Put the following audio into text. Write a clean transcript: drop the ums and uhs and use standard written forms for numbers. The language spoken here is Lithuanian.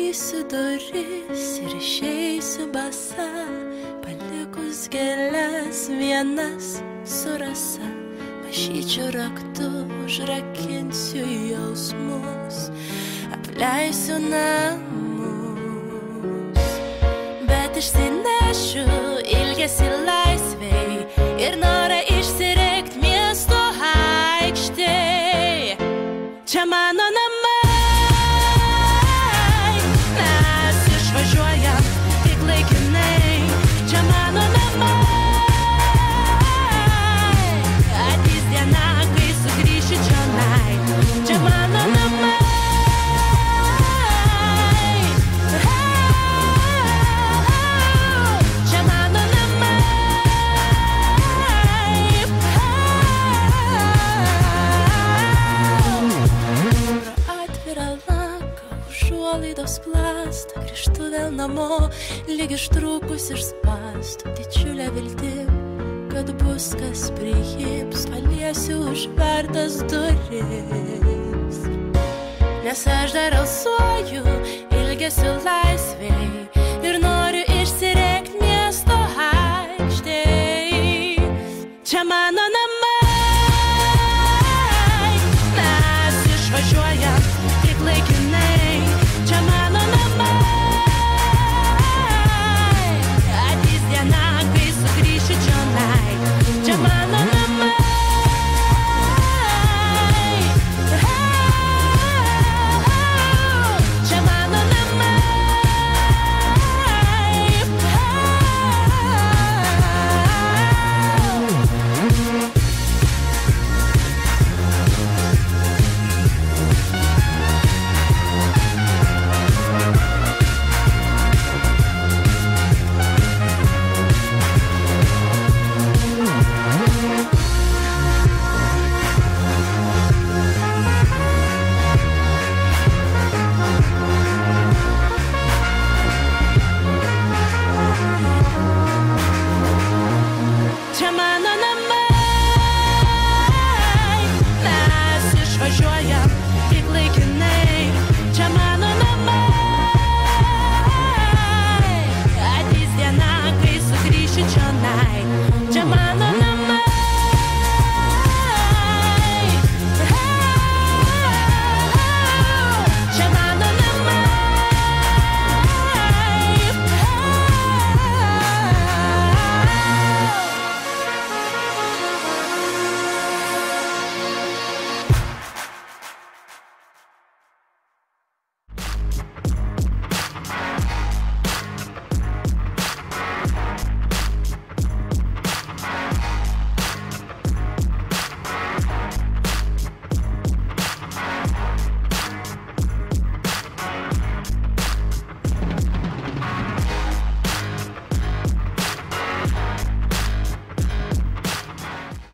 atidarysiu duris ir išeisiu basa, palikus gėles vienas su rasa. Mažyčiu raktu užrakinsiu jausmus, apleisiu namus, bet išsinešiu ilgesį laisvei ir norą išsirėkt miesto aikštėj. Čia mano namai, mes išvažiuojam tik laikinai. Čia mano namai, ateis diena, kai sugrįšiu čionai. Čia mano namai. Laidos plastą, grįžtu vėl namo, lyg ištrūkus iš spąstų, didžiulė viltim, kad bus kas priims, paliesiu užvertas duris. Nes aš dar alsuoju ilgesiu laisvė